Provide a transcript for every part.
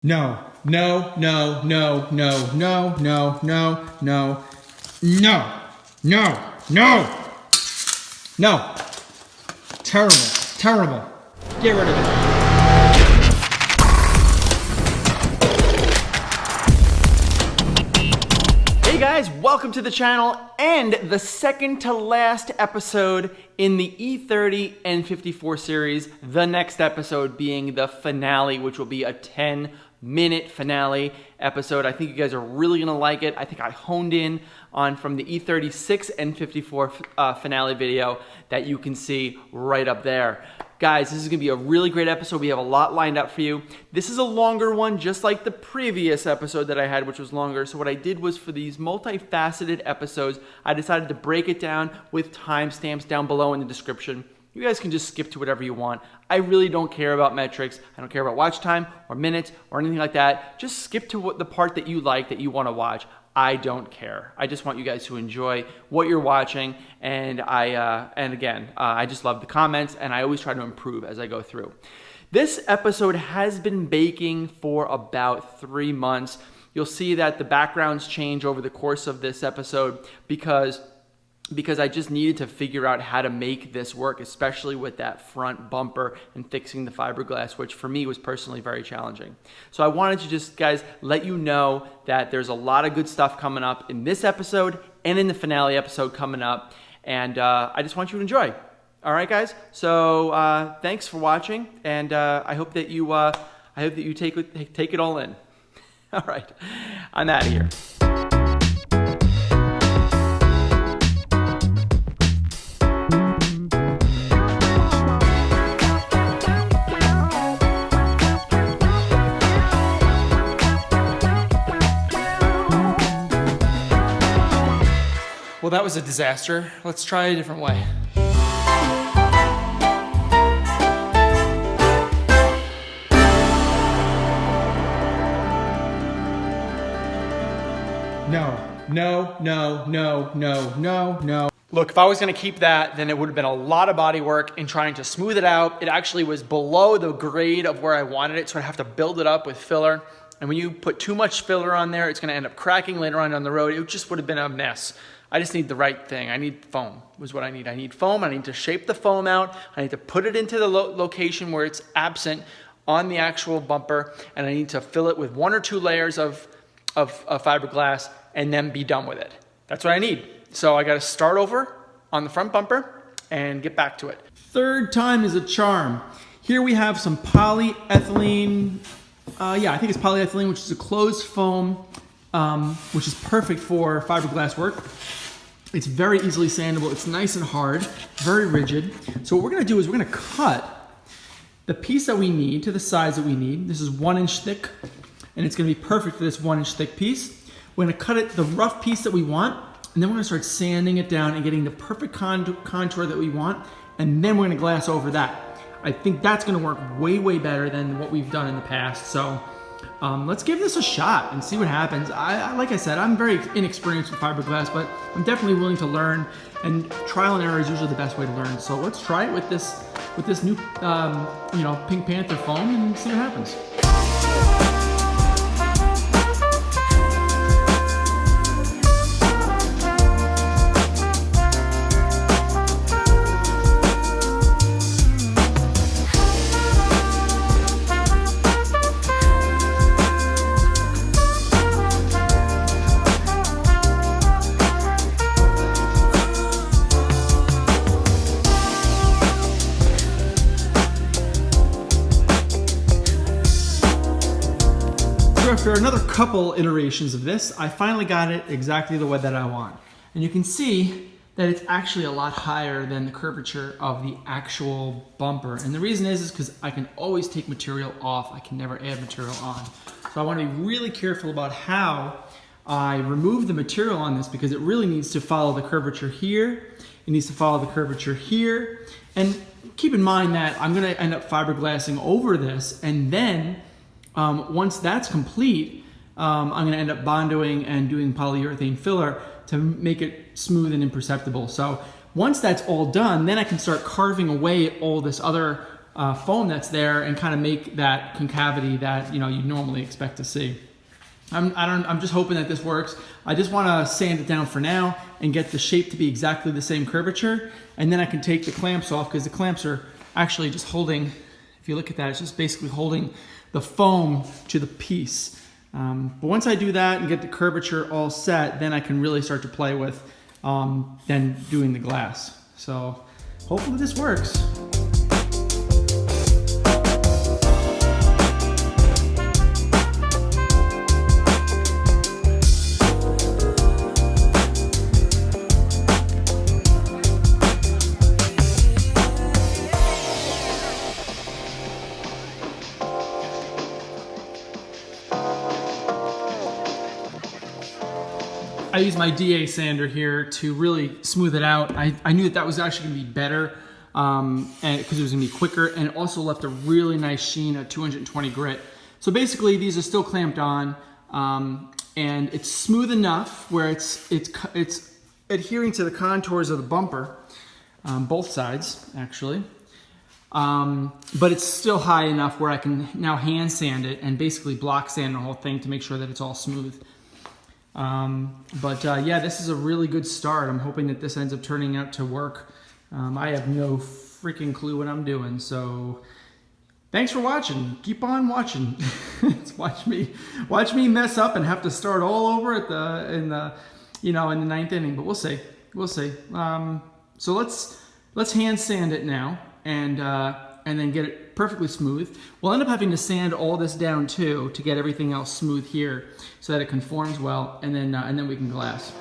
No, no, no, no, no, no, no, no, no, no, no, no, no. Terrible, terrible. Get rid of it. Hey guys, welcome to the channel and the second to last episode in the E30 N54 series. The next episode being the finale, which will be a 10-minute finale episode. I think you guys are really gonna like it. I think I honed in on from the E36 N54 finale video that you can see right up there. Guys, this is gonna be a really great episode. We have a lot lined up for you. This is a longer one, just like the previous episode that I had, which was longer. So what I did was for these multifaceted episodes, I decided to break it down with timestamps down below in the description. You guys can just skip to whatever you want. I really don't care about metrics. I don't care about watch time or minutes or anything like that. Just skip to the part that you like, that you want to watch. I don't care. I just want you guys to enjoy what you're watching, and I just love the comments, and I always try to improve as I go through. This episode has been baking for about 3 months. You'll see that the backgrounds change over the course of this episode because I just needed to figure out how to make this work, especially with that front bumper and fixing the fiberglass, which for me was personally very challenging. So I wanted to just, guys, let you know that there's a lot of good stuff coming up in this episode and in the finale episode coming up, and I just want you to enjoy. All right, guys? So thanks for watching, and I hope that you take it all in. All right, I'm out of here. Well, that was a disaster. Let's try a different way. No, no, no, no, no, no, no. Look, if I was gonna keep that, then it would have been a lot of body work in trying to smooth it out. It actually was below the grade of where I wanted it, so I'd have to build it up with filler. And when you put too much filler on there, it's gonna end up cracking later on down the road. It just would have been a mess. I just need the right thing. I need foam, was what I need. I need foam. I need to shape the foam out. I need to put it into the location where it's absent on the actual bumper, and I need to fill it with 1 or 2 layers of fiberglass and then be done with it. That's what I need. So I gotta start over on the front bumper and get back to it. Third time is a charm. Here we have some polyethylene, I think it's polyethylene, which is a closed foam, which is perfect for fiberglass work. It's very easily sandable. It's nice and hard, very rigid. So what we're gonna do is we're gonna cut the piece that we need to the size that we need. This is 1 inch thick, and it's gonna be perfect for this 1 inch thick piece. We're gonna cut it the rough piece that we want, and then we're gonna start sanding it down and getting the perfect contour that we want, and then we're gonna glass over that. I think that's gonna work way, way better than what we've done in the past. So let's give this a shot and see what happens. Like I said, I'm very inexperienced with fiberglass, but I'm definitely willing to learn, and trial and error is usually the best way to learn. So let's try it with this new Pink Panther foam and see what happens. After another couple iterations of this, I finally got it exactly the way that I want. And you can see that it's actually a lot higher than the curvature of the actual bumper. And the reason is because I can always take material off. I can never add material on. So I want to be really careful about how I remove the material on this, because it really needs to follow the curvature here. It needs to follow the curvature here. And keep in mind that I'm going to end up fiberglassing over this, and then once that's complete, I'm going to end up bondoing and doing polyurethane filler to make it smooth and imperceptible. So once that's all done, then I can start carving away all this other foam that's there and kind of make that concavity that you normally expect to see. I'm just hoping that this works. I just want to sand it down for now and get the shape to be exactly the same curvature, and then I can take the clamps off, because the clamps are actually just holding, if you look at that, it's just basically holding the foam to the piece. But once I do that and get the curvature all set, then I can really start to play with then doing the glass. So hopefully this works. I use my DA sander here to really smooth it out. I knew that was actually going to be better and because it was going to be quicker, and also left a really nice sheen at 220 grit. So basically these are still clamped on, and it's smooth enough where it's adhering to the contours of the bumper, both sides actually. But it's still high enough where I can now hand sand it and basically block sand the whole thing to make sure that it's all smooth. Yeah, this is a really good start. I'm hoping that this ends up turning out to work. I have no freaking clue what I'm doing, so thanks for watching. Keep on watching. watch me mess up and have to start all over in the ninth inning, but we'll see. So let's hand sand it now and then get it perfectly smooth. We'll end up having to sand all this down too to get everything else smooth here so that it conforms well, and then we can glass.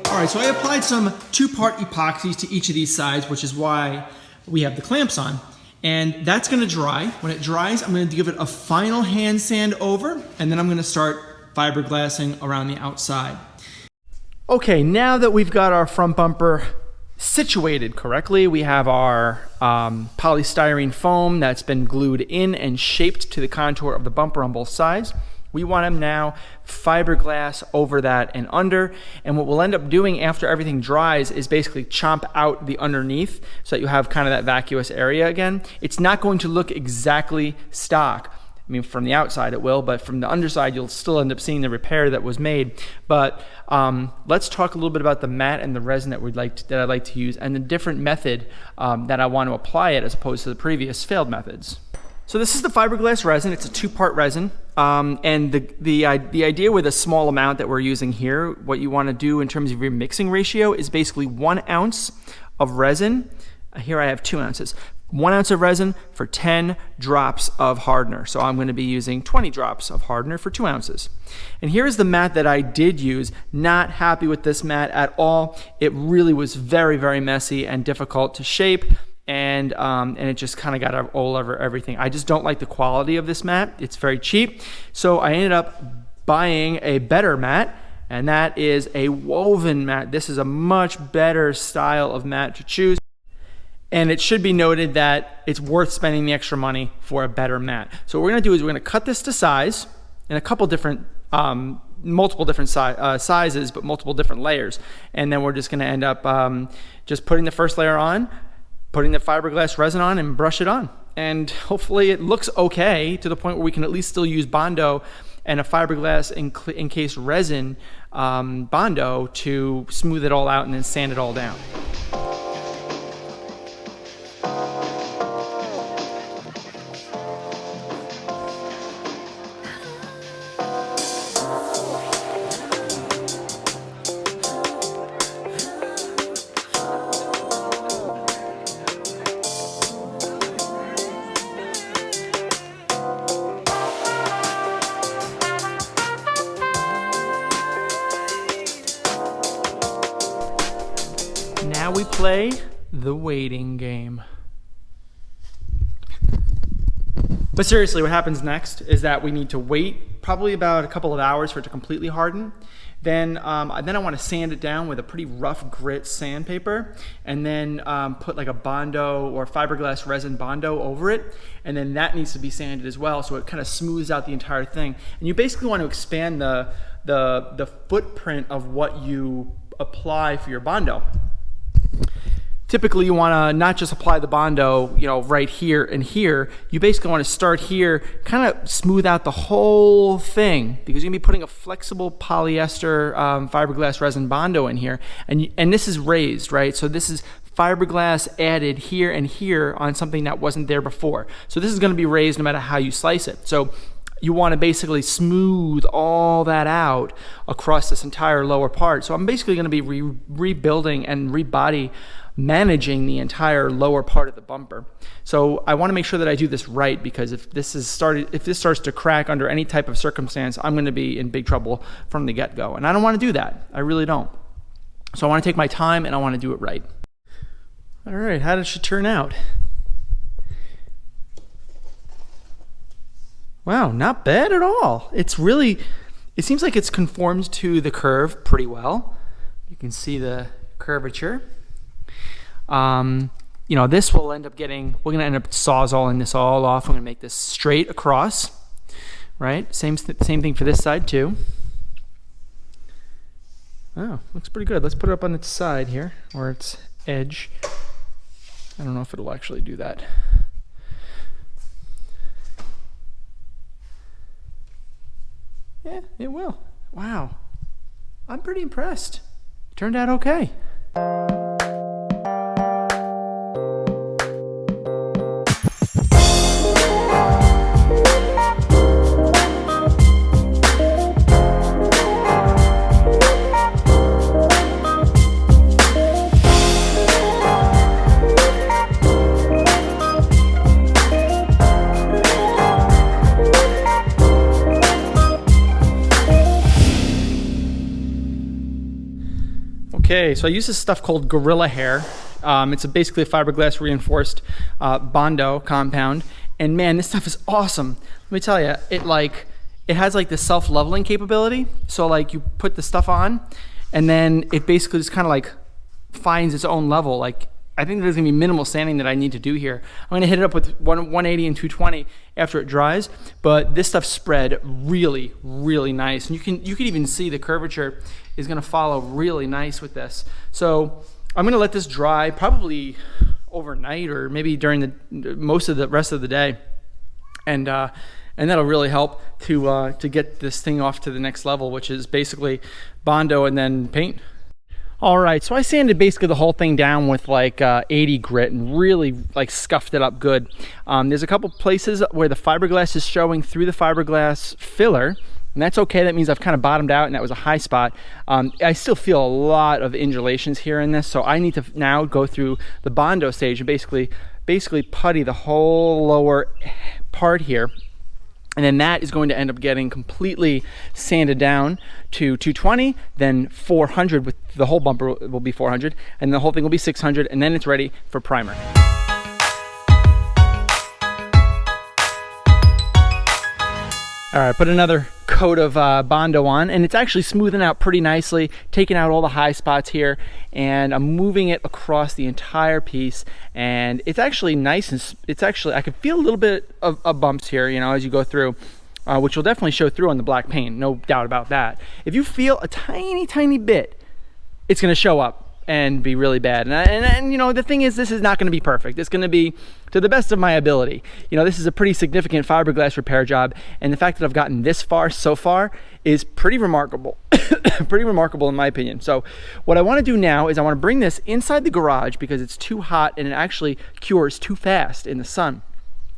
All right, so I applied some 2-part epoxies to each of these sides, which is why we have the clamps on. And that's gonna dry. When it dries, I'm gonna give it a final hand sand over, and then I'm gonna start fiberglassing around the outside. Okay, now that we've got our front bumper situated correctly, we have our polystyrene foam that's been glued in and shaped to the contour of the bumper on both sides. We want to now fiberglass over that and under, and what we'll end up doing after everything dries is basically chomp out the underneath so that you have kind of that vacuous area again. It's not going to look exactly stock. I mean, from the outside it will, but from the underside you'll still end up seeing the repair that was made. But let's talk a little bit about the mat and the resin that I'd like to use, and the different method that I want to apply it as opposed to the previous failed methods. So this is the fiberglass resin. It's a 2-part resin. And the idea with a small amount that we're using here, what you want to do in terms of your mixing ratio is basically 1 ounce of resin. Here I have 2 ounces. 1 ounce of resin for 10 drops of hardener. So I'm going to be using 20 drops of hardener for 2 ounces. And here's the mat that I did use. Not happy with this mat at all. It really was very, very messy and difficult to shape. And it just kind of got all over everything. I just don't like the quality of this mat. It's very cheap. So I ended up buying a better mat, and that is a woven mat. This is a much better style of mat to choose. And it should be noted that it's worth spending the extra money for a better mat. So what we're gonna do is we're gonna cut this to size in a couple different, multiple different sizes, but multiple different layers. And then we're just gonna end up just putting the first layer on, putting the fiberglass resin on, and brush it on. And hopefully it looks okay to the point where we can at least still use Bondo and a fiberglass encased resin Bondo to smooth it all out and then sand it all down. Now we play the waiting game. But seriously, what happens next is that we need to wait probably about a couple of hours for it to completely harden. Then I want to sand it down with a pretty rough grit sandpaper, and then put like a Bondo or fiberglass resin Bondo over it, and then that needs to be sanded as well, so it kind of smooths out the entire thing. And you basically want to expand the footprint of what you apply for your Bondo. Typically, you want to not just apply the Bondo, you know, right here and here. You basically want to start here, kind of smooth out the whole thing, because you're going to be putting a flexible polyester fiberglass resin Bondo in here. And this is raised, right? So this is fiberglass added here and here on something that wasn't there before. So this is going to be raised no matter how you slice it. So you want to basically smooth all that out across this entire lower part. So I'm basically going to be rebuilding and rebody managing the entire lower part of the bumper. So I want to make sure that I do this right, because if this starts to crack under any type of circumstance, I'm going to be in big trouble from the get-go. And I don't want to do that. I really don't. So I want to take my time and I want to do it right. All right, how did she turn out? Wow, not bad at all. It seems like it's conformed to the curve pretty well. You can see the curvature. You know, this will end up we're going to end up sawzalling this all off. I'm going to make this straight across, right? Same thing for this side too. Oh, looks pretty good. Let's put it up on its side here, or its edge. I don't know if it'll actually do that. Yeah, it will. Wow. I'm pretty impressed. Turned out okay. Okay, so I use this stuff called Gorilla Hair. It's basically a fiberglass reinforced Bondo compound, and man, this stuff is awesome. Let me tell you, it has like the self-leveling capability. So like you put the stuff on, and then it basically just kind of like finds its own level. Like I think there's gonna be minimal sanding that I need to do here. I'm gonna hit it up with 180 and 220 after it dries, but this stuff spread really, really nice. And you can even see the curvature is gonna follow really nice with this. So I'm gonna let this dry probably overnight, or maybe during most of the rest of the day. And that'll really help to get this thing off to the next level, which is basically Bondo and then paint. All right, so I sanded basically the whole thing down with like 80 grit and really like scuffed it up good. There's a couple places where the fiberglass is showing through the fiberglass filler, and that's okay. That means I've kind of bottomed out and that was a high spot. I still feel a lot of undulations here in this, so I need to now go through the Bondo stage and basically putty the whole lower part here. And then that is going to end up getting completely sanded down to 220, then 400, with the whole bumper will be 400, and the whole thing will be 600, and then it's ready for primer. All right, put another coat of Bondo on, and it's actually smoothing out pretty nicely, taking out all the high spots here, and I'm moving it across the entire piece, and it's actually nice, and it's actually, I can feel a little bit of bumps here, you know, as you go through, which will definitely show through on the black paint, no doubt about that. If you feel a tiny bit, it's gonna show up and be really bad. And you know, the thing is, this is not going to be perfect. It's going to be to the best of my ability. You know, this is a pretty significant fiberglass repair job, and the fact that I've gotten this far so far is pretty remarkable. Pretty remarkable in my opinion. So what I want to do now is I want to bring this inside the garage because it's too hot and it actually cures too fast in the sun.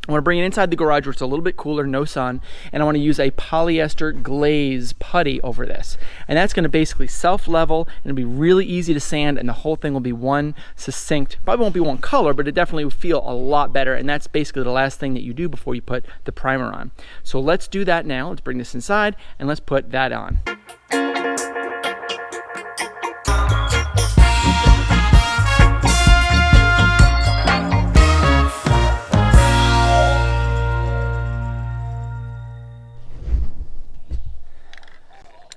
I want to bring it inside the garage where it's a little bit cooler, no sun, and I want to use a polyester glaze putty over this. And that's going to basically self-level, and it'll be really easy to sand, and the whole thing will be one succinct, probably won't be one color, but it definitely will feel a lot better, and that's basically the last thing that you do before you put the primer on. So let's do that now. Let's bring this inside, and let's put that on.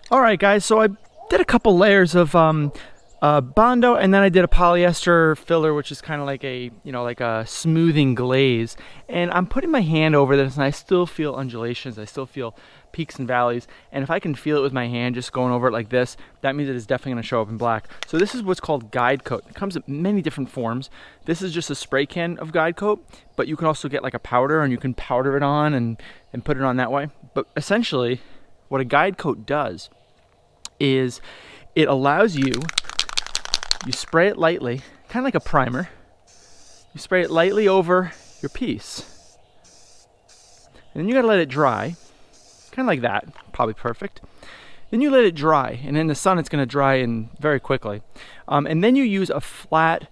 All right, guys, so I did a couple layers of Bondo, and then I did a polyester filler, which is kind of like a, like a smoothing glaze. And I'm putting my hand over this, and I still feel undulations. I still feel peaks and valleys. And if I can feel it with my hand, just going over it like this, that means it is definitely going to show up in black. So this is what's called guide coat. It comes in many different forms. This is just a spray can of guide coat, but you can also get like a powder, and you can powder it on and put it on that way. But essentially, what a guide coat does is it allows you spray it lightly, kind of like a primer. You spray it lightly over your piece. And then you gotta let it dry, kind of like that, probably perfect. Then you let it dry, and in the sun it's gonna dry in very quickly. And then you use a flat,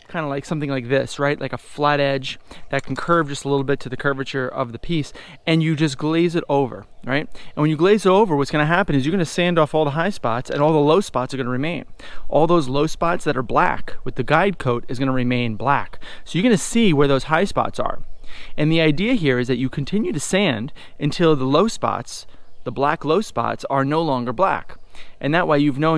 kind of like something like this, right? Like a flat edge that can curve just a little bit to the curvature of the piece, and you just glaze it over, right? And when you glaze it over, what's going to happen is you're going to sand off all the high spots, and all the low spots are going to remain. All those low spots that are black with the guide coat is going to remain black. So you're going to see where those high spots are. And the idea here is that you continue to sand until the low spots, the black low spots, are no longer black. And that way you know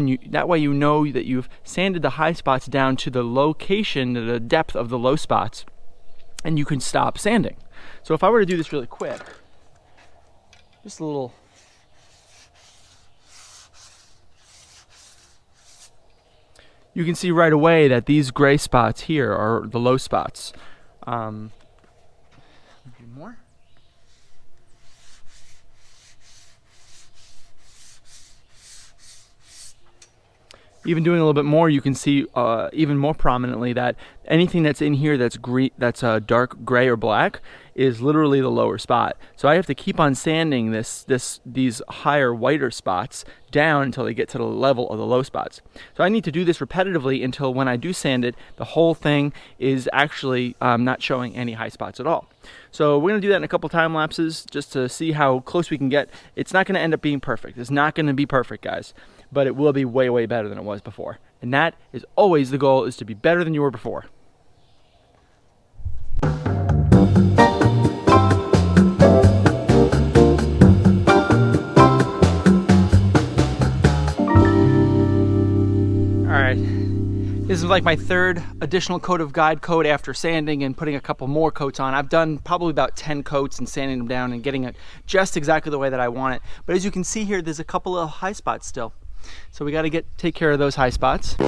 that you've sanded the high spots down to the location, the depth of the low spots, and you can stop sanding. So if I were to do this really quick, just a little, you can see right away that these gray spots here are the low spots. More. Even doing a little bit more, you can see even more prominently that anything that's in here that's dark gray or black is literally the lower spot. So I have to keep on sanding these higher, whiter spots down until they get to the level of the low spots. So I need to do this repetitively until when I do sand it, the whole thing is actually not showing any high spots at all. So we're going to do that in a couple time lapses just to see how close we can get. It's not going to end up being perfect. It's not going to be perfect, guys. But it will be way, way better than it was before. And that is always the goal, is to be better than you were before. All right, this is like my third additional coat of guide coat after sanding and putting a couple more coats on. I've done probably about 10 coats and sanding them down and getting it just exactly the way that I want it. But as you can see here, there's a couple of high spots still. So we got to take care of those high spots. All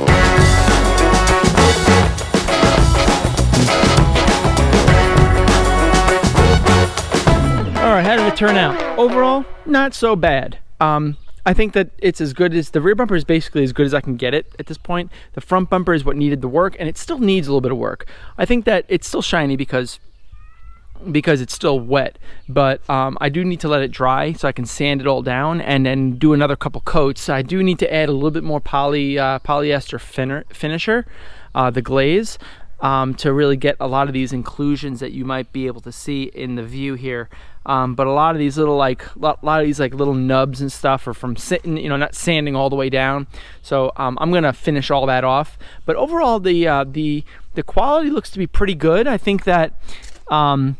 right, how did it turn out? Overall, not so bad. I think that it's as good as, the rear bumper is basically as good as I can get it at this point. The front bumper is what needed the work, and it still needs a little bit of work. I think that it's still shiny because it's still wet, but I do need to let it dry so I can sand it all down and then do another couple coats. I do need to add a little bit more polyester finisher, the glaze, to really get a lot of these inclusions that you might be able to see in the view here. But a lot of these little little nubs and stuff are from sitting, not sanding all the way down. So I'm gonna finish all that off. But overall, the quality looks to be pretty good. I think that the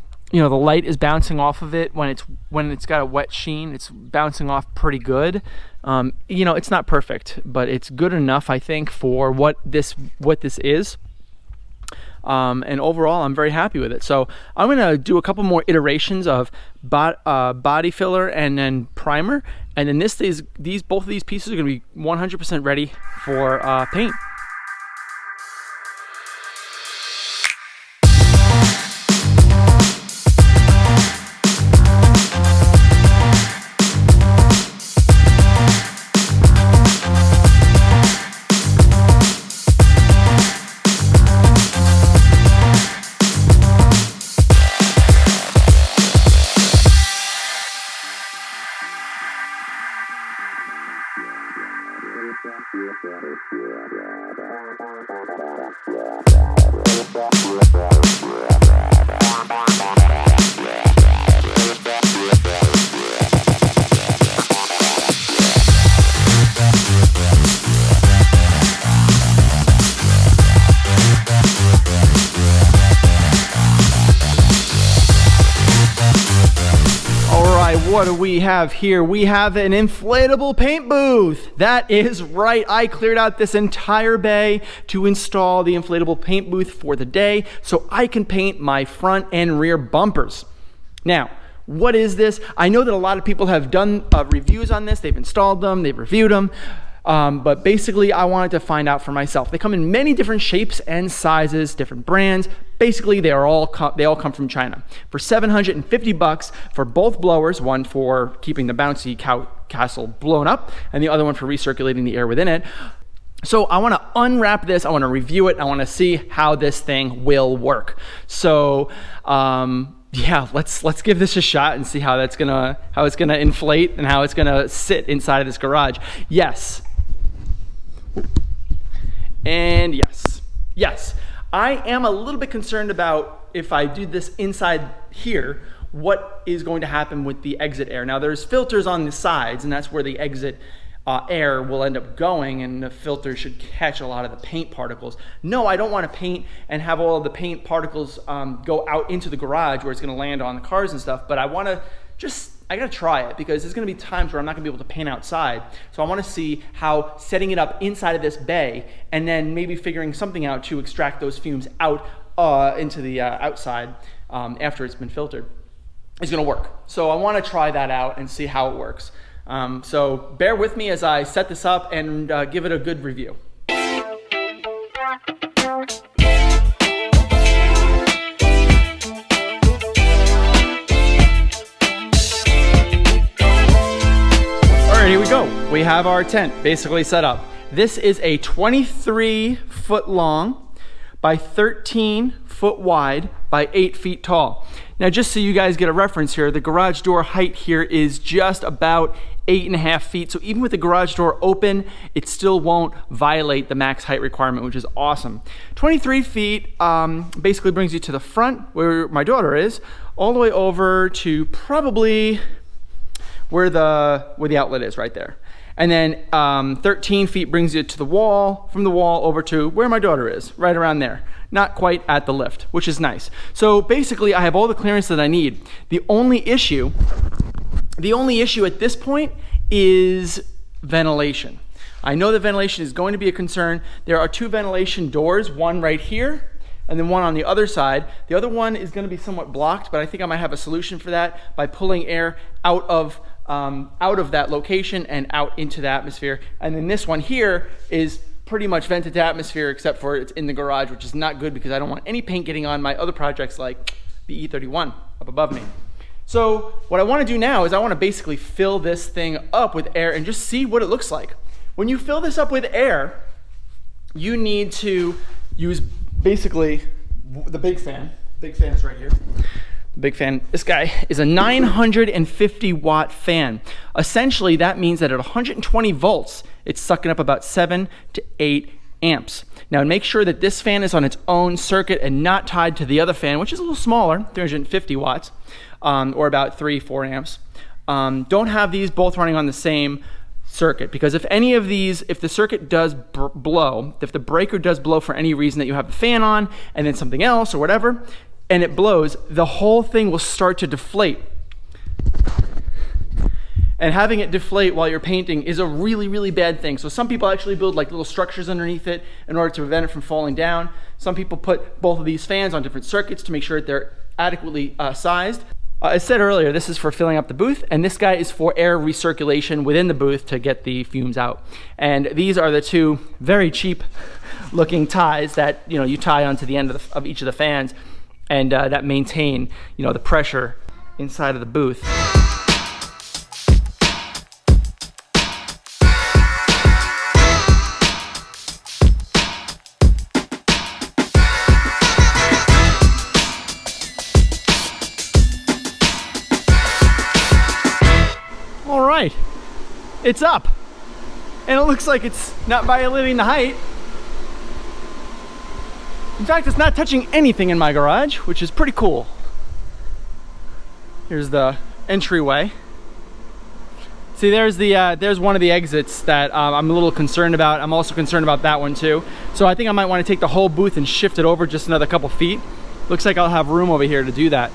light is bouncing off of it when it's got a wet sheen. It's bouncing off pretty good. It's not perfect, but it's good enough, I think, for what this is. And overall, I'm very happy with it. So I'm gonna do a couple more iterations of body filler and then primer, and then both of these pieces are gonna be 100% ready for paint. what do we have here? We have an inflatable paint booth. That is right. I cleared out this entire bay to install the inflatable paint booth for the day so I can paint my front and rear bumpers. Now, what is this? I know that a lot of people have done reviews on this. They've installed them, they've reviewed them. But basically, I wanted to find out for myself. They come in many different shapes and sizes, different brands. Basically, they all come from China. For $750 for both blowers, one for keeping the bouncy castle blown up, and the other one for recirculating the air within it. So I want to unwrap this. I want to review it. I want to see how this thing will work. So yeah, let's give this a shot and see how it's gonna inflate and how it's gonna sit inside of this garage. Yes. And yes. I am a little bit concerned about if I do this inside here, what is going to happen with the exit air. Now there's filters on the sides, and that's where the exit air will end up going, and the filter should catch a lot of the paint particles. No, I don't want to paint and have all of the paint particles go out into the garage where it's going to land on the cars and stuff, but I gotta try it because there's gonna be times where I'm not gonna be able to paint outside. So I wanna see how setting it up inside of this bay and then maybe figuring something out to extract those fumes out into the outside after it's been filtered is gonna work. So I wanna try that out and see how it works. So bear with me as I set this up and give it a good review. Here we go. We have our tent basically set up. This is a 23 foot long by 13 foot wide by 8 feet tall. Now, just so you guys get a reference here, the garage door height here is just about 8.5 feet. So even with the garage door open, it still won't violate the max height requirement, which is awesome. 23 feet basically brings you to the front where my daughter is, all the way over to probably where the outlet is right there. And then 13 feet brings you to the wall, from the wall over to where my daughter is, right around there. Not quite at the lift, which is nice. So basically I have all the clearance that I need. The only issue at this point is ventilation. I know that ventilation is going to be a concern. There are 2 ventilation doors, one right here and then one on the other side. The other one is going to be somewhat blocked, but I think I might have a solution for that by pulling air out of that location and out into the atmosphere. And then this one here is pretty much vented to atmosphere, except for it's in the garage, which is not good because I don't want any paint getting on my other projects like the E30 up above me. So what I want to do now is I want to basically fill this thing up with air and just see what it looks like. When you fill this up with air, you need to use basically the big fan. Big fan is right here. Big fan. This guy is a 950 watt fan. Essentially, that means that at 120 volts, it's sucking up about 7 to 8 amps. Now, make sure that this fan is on its own circuit and not tied to the other fan, which is a little smaller, 350 watts, or about 3-4 amps. Don't have these both running on the same circuit, because if any of these, if the circuit does blow, if the breaker does blow for any reason that you have the fan on and then something else or whatever, and it blows, the whole thing will start to deflate. And having it deflate while you're painting is a really, really bad thing. So some people actually build like little structures underneath it in order to prevent it from falling down. Some people put both of these fans on different circuits to make sure that they're adequately sized. As said earlier, this is for filling up the booth, and this guy is for air recirculation within the booth to get the fumes out. And these are the 2 very cheap looking ties that you tie onto the end of each of the fans, and that maintain the pressure inside of the booth. All right, it's up, and it looks like it's not violating the height. In fact, it's not touching anything in my garage, which is pretty cool. Here's the entryway. See, there's one of the exits that I'm a little concerned about. I'm also concerned about that one too. So I think I might want to take the whole booth and shift it over just another couple feet. Looks like I'll have room over here to do that.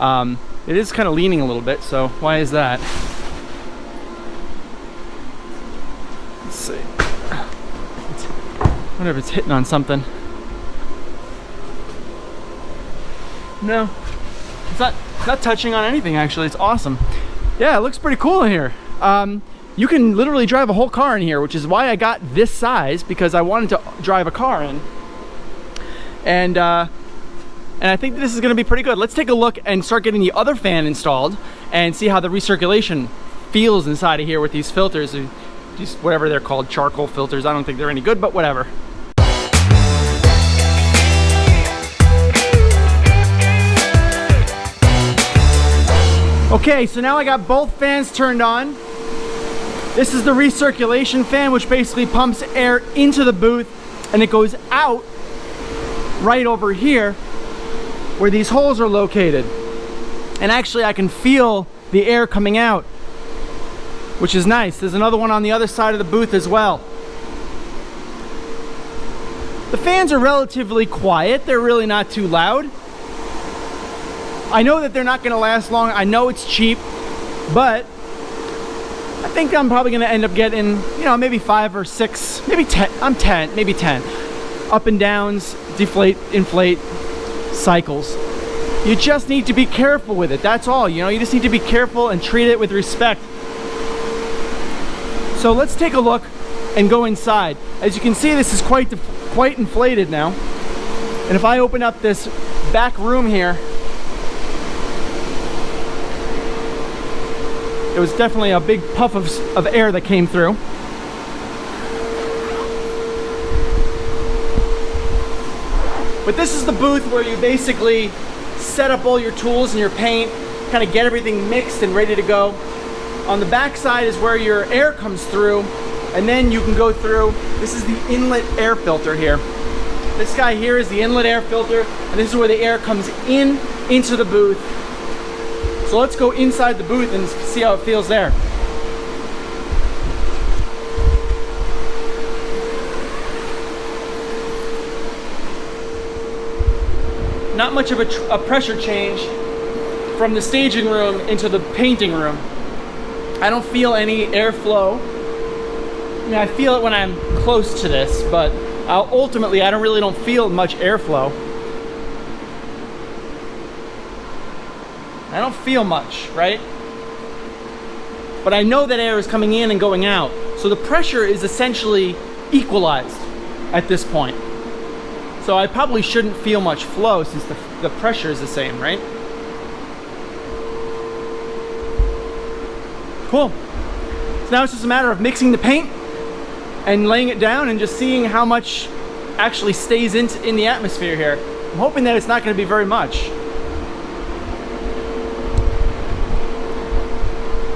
It is kind of leaning a little bit, so why is that? Let's see. I wonder if it's hitting on something. No, it's not touching on anything actually. It's awesome. Yeah, it looks pretty cool in here. You can literally drive a whole car in here, which is why I got this size, because I wanted to drive a car in. And I think this is gonna be pretty good. Let's take a look and start getting the other fan installed and see how the recirculation feels inside of here with these filters. These, whatever they're called, charcoal filters. I don't think they're any good, but whatever. Okay, so now I got both fans turned on. This is the recirculation fan, which basically pumps air into the booth, and it goes out right over here where these holes are located. And actually I can feel the air coming out, which is nice. There's another one on the other side of the booth as well. The fans are relatively quiet. They're really not too loud. I know that they're not gonna last long. I know it's cheap, but I think I'm probably gonna end up getting, you know, maybe 5 or 6, maybe 10, maybe 10. Up and downs, deflate, inflate cycles. You just need to be careful with it, that's all. You know, you just need to be careful and treat it with respect. So let's take a look and go inside. As you can see, this is quite inflated now. And if I open up this back room here, it was definitely a big puff of air that came through. But this is the booth where you basically set up all your tools and your paint, kind of get everything mixed and ready to go. On the back side is where your air comes through, and then you can go through. This is the inlet air filter here. This guy here is the inlet air filter, and this is where the air comes into the booth. So let's go inside the booth and see how it feels there. Not much of a pressure change from the staging room into the painting room. I don't feel any airflow. I mean, I feel it when I'm close to this, but ultimately I really don't feel much airflow. I don't feel much, right? But I know that air is coming in and going out. So the pressure is essentially equalized at this point. So I probably shouldn't feel much flow since the pressure is the same, right? Cool. So now it's just a matter of mixing the paint and laying it down and just seeing how much actually stays in the atmosphere here. I'm hoping that it's not going to be very much.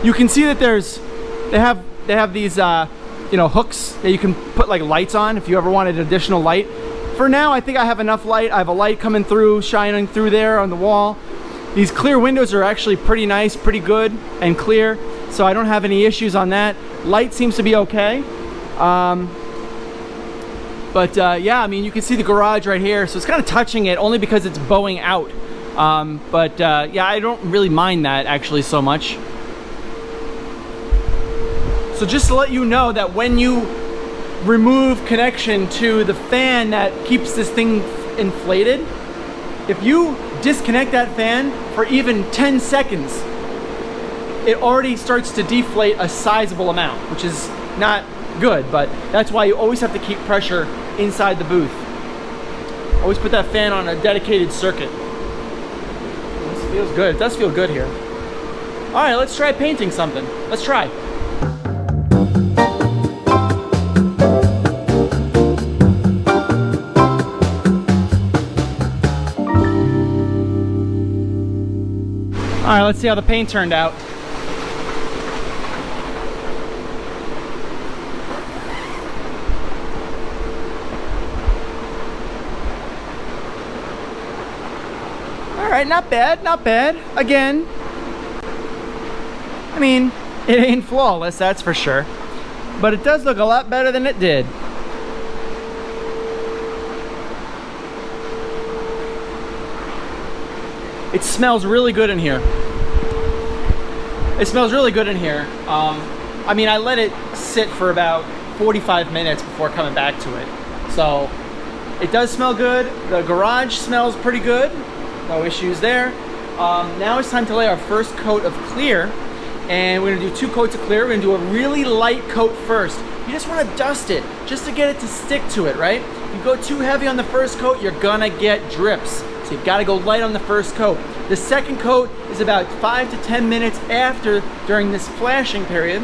You can see that they have these you know, hooks that you can put like lights on if you ever wanted additional light. For now, I think I have enough light. I have a light coming through, shining through there on the wall. These clear windows are actually pretty nice, pretty good and clear, so I don't have any issues on that. Light seems to be okay. Yeah, I mean, you can see the garage right here, so it's kind of touching it only because it's bowing out. Yeah, I don't really mind that actually so much. So just to let you know that when you remove connection to the fan that keeps this thing inflated, if you disconnect that fan for even 10 seconds, it already starts to deflate a sizable amount, which is not good, but that's why you always have to keep pressure inside the booth. Always put that fan on a dedicated circuit. This feels good. It does feel good here. All right, let's try painting something. Let's try. All right, let's see how the paint turned out. All right, not bad, not bad. Again, I mean, it ain't flawless, that's for sure. But it does look a lot better than it did. It smells really good in here. It smells really good in here. I mean, I let it sit for about 45 minutes before coming back to it. So it does smell good. The garage smells pretty good. No issues there. Now it's time to lay our first coat of clear. And we're gonna do 2 coats of clear. We're gonna do a really light coat first. You just wanna dust it, just to get it to stick to it, right? If you go too heavy on the first coat, you're gonna get drips. So you've gotta go light on the first coat. The second coat is about 5 to 10 minutes after, during this flashing period,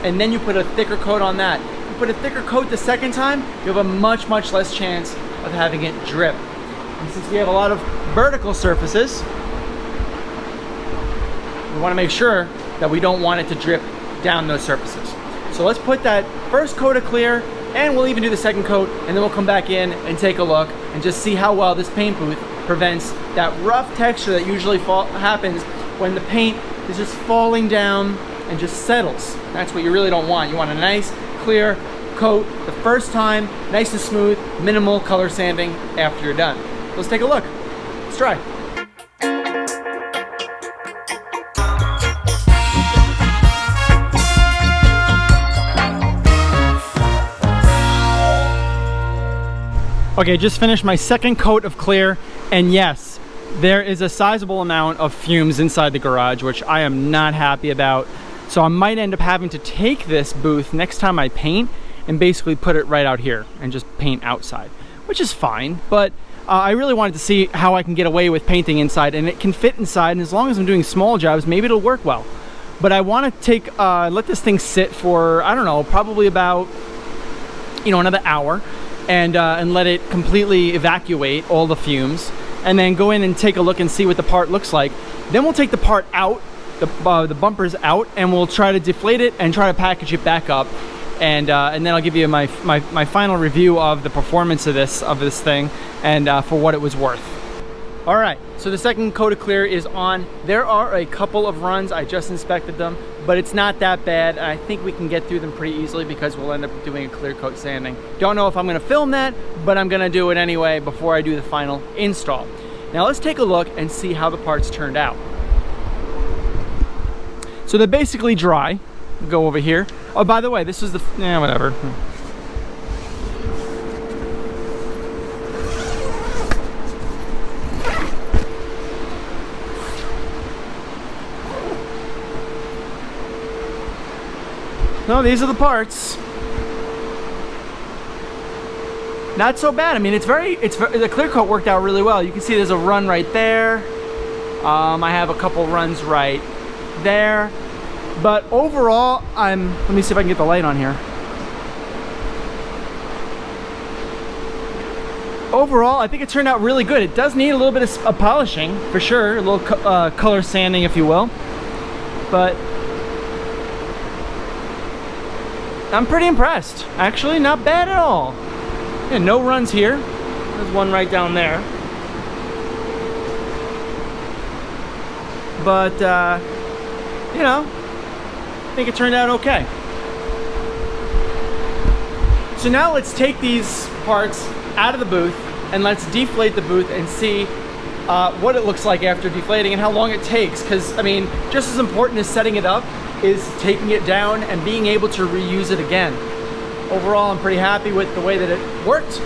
and then you put a thicker coat on that. If you put a thicker coat the second time, you have a much less chance of having it drip. And since we have a lot of vertical surfaces, we wanna make sure that we don't want it to drip down those surfaces. So let's put that first coat of clear, and we'll even do the second coat, and then we'll come back in and take a look and just see how well this paint booth prevents that rough texture that usually happens when the paint is just falling down and just settles. That's what you really don't want. You want a nice, clear coat the first time, nice and smooth, minimal color sanding after you're done. Let's take a look. Let's try. Okay, just finished my second coat of clear, and yes, there is a sizable amount of fumes inside the garage, which I am not happy about. So I might end up having to take this booth next time I paint and basically put it right out here and just paint outside, which is fine, but I really wanted to see how I can get away with painting inside, and it can fit inside, and as long as I'm doing small jobs, maybe it'll work well. But I want to take, let this thing sit for, I don't know, probably about, another hour. And let it completely evacuate all the fumes, and then go in and take a look and see what the part looks like. Then we'll take the part out, the bumpers out, and we'll try to deflate it and try to package it back up, and then I'll give you my final review of the performance of this thing, and for what it was worth. All right, so the second coat of clear is on. There are a couple of runs, I just inspected them, but it's not that bad. I think we can get through them pretty easily because we'll end up doing a clear coat sanding. Don't know if I'm gonna film that, but I'm gonna do it anyway before I do the final install. Now let's take a look and see how the parts turned out. So they're basically dry. We'll go over here. Oh, by the way, this was the, whatever. No, these are the parts. Not so bad. I mean, the clear coat worked out really well. You can see there's a run right there. I have a couple runs right there. But overall, let me see if I can get the light on here. Overall, I think it turned out really good. It does need a little bit of polishing, for sure. A little color sanding, if you will. But I'm pretty impressed. Actually, not bad at all. Yeah, no runs here. There's one right down there. But, I think it turned out okay. So now let's take these parts out of the booth and let's deflate the booth and see what it looks like after deflating and how long it takes. Because, I mean, just as important as setting it up is taking it down and being able to reuse it again. Overall, I'm pretty happy with the way that it worked.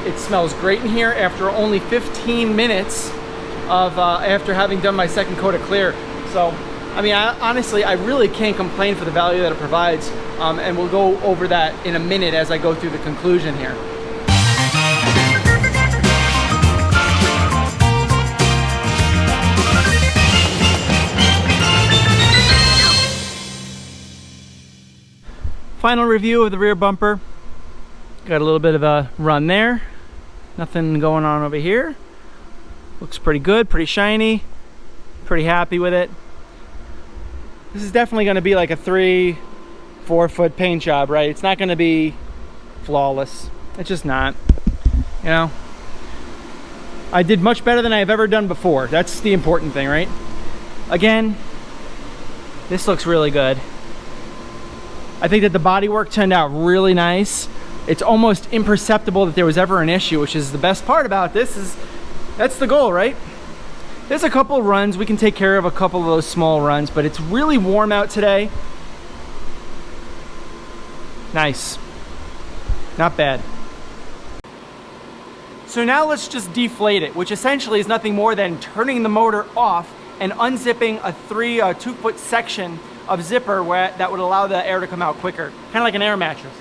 It smells great in here after only 15 minutes of after having done my second coat of clear. So, I mean, honestly, I really can't complain for the value that it provides. And we'll go over that in a minute as I go through the conclusion here. Final review of the rear bumper. Got a little bit of a run there. Nothing going on over here. Looks pretty good, pretty shiny. Pretty happy with it. This is definitely going to be like a 3-4 foot paint job, right? It's not going to be flawless. It's just not. You know, I did much better than I've ever done before. That's the important thing, right? Again, this looks really good. I think that the bodywork turned out really nice. It's almost imperceptible that there was ever an issue, which is the best part about this. That's the goal, right? There's a couple runs. We can take care of a couple of those small runs, but it's really warm out today. Nice. Not bad. So now let's just deflate it, which essentially is nothing more than turning the motor off and unzipping a 2-foot section of zipper that would allow the air to come out quicker. Kind of like an air mattress.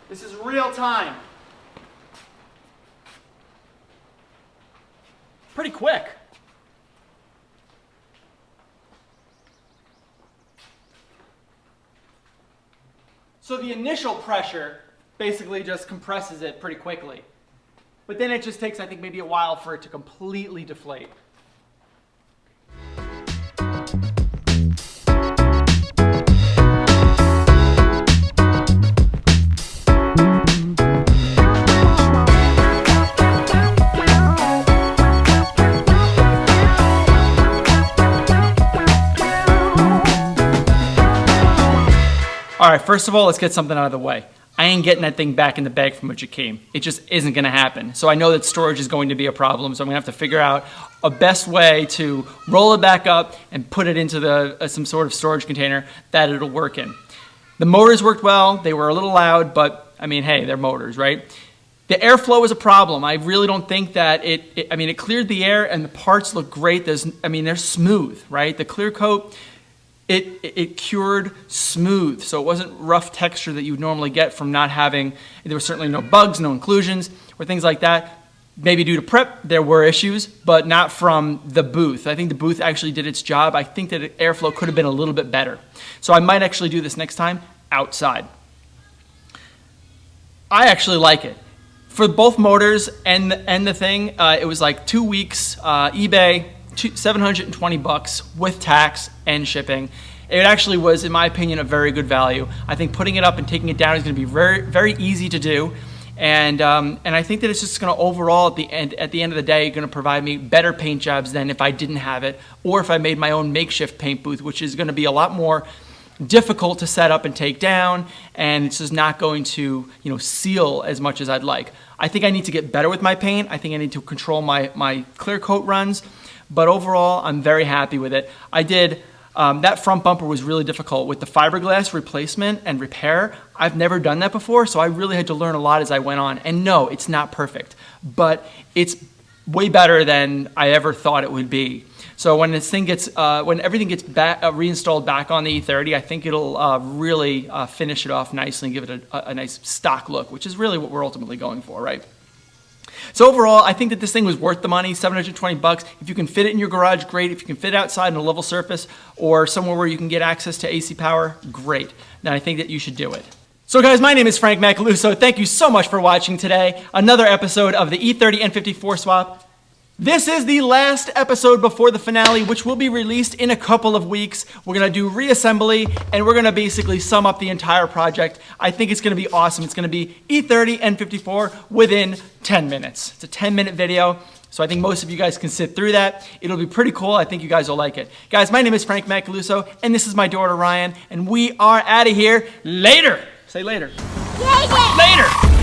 This is real time. Pretty quick. So the initial pressure basically just compresses it pretty quickly. But then it just takes, I think, maybe a while for it to completely deflate. All right, first of all, let's get something out of the way. I ain't getting that thing back in the bag from which it came. It just isn't gonna happen. So I know that storage is going to be a problem, so I'm gonna have to figure out a best way to roll it back up and put it into some sort of storage container that it'll work in. The motors worked well. They were a little loud, but I mean, hey, they're motors, right? The airflow was a problem. I really don't think that it cleared the air and the parts look great. They're smooth, right? The clear coat, it cured smooth, so it wasn't rough texture that you would normally get from not having, there were certainly no bugs, no inclusions, or things like that. Maybe due to prep, there were issues, but not from the booth. I think the booth actually did its job. I think that airflow could have been a little bit better. So I might actually do this next time outside. I actually like it. For both motors and the thing, it was like 2 weeks, eBay, $720 with tax and shipping. It actually was, in my opinion, a very good value. I think putting it up and taking it down is going to be very, very easy to do, and I think that it's just going to overall, at the end of the day, going to provide me better paint jobs than if I didn't have it, or if I made my own makeshift paint booth, which is going to be a lot more difficult to set up and take down, and it's just not going to, seal as much as I'd like. I think I need to get better with my paint. I think I need to control my clear coat runs. But overall, I'm very happy with it. I did, that front bumper was really difficult with the fiberglass replacement and repair. I've never done that before, so I really had to learn a lot as I went on. And no, it's not perfect, but it's way better than I ever thought it would be. So when this thing gets, when everything gets reinstalled back on the E30, I think it'll really finish it off nicely and give it a nice stock look, which is really what we're ultimately going for, right? So overall, I think that this thing was worth the money, $720. If you can fit it in your garage, great. If you can fit it outside on a level surface or somewhere where you can get access to AC power, great. Then I think that you should do it. So guys, my name is Frank Macaluso. Thank you so much for watching today. Another episode of the E30 N54 swap. This is the last episode before the finale, which will be released in a couple of weeks. We're going to do reassembly, and we're going to basically sum up the entire project. I think it's going to be awesome. It's going to be E30 N54 within 10 minutes. It's a 10-minute video, so I think most of you guys can sit through that. It'll be pretty cool. I think you guys will like it. Guys, my name is Frank Macaluso, and this is my daughter, Ryan, and we are out of here later. Say later. Later.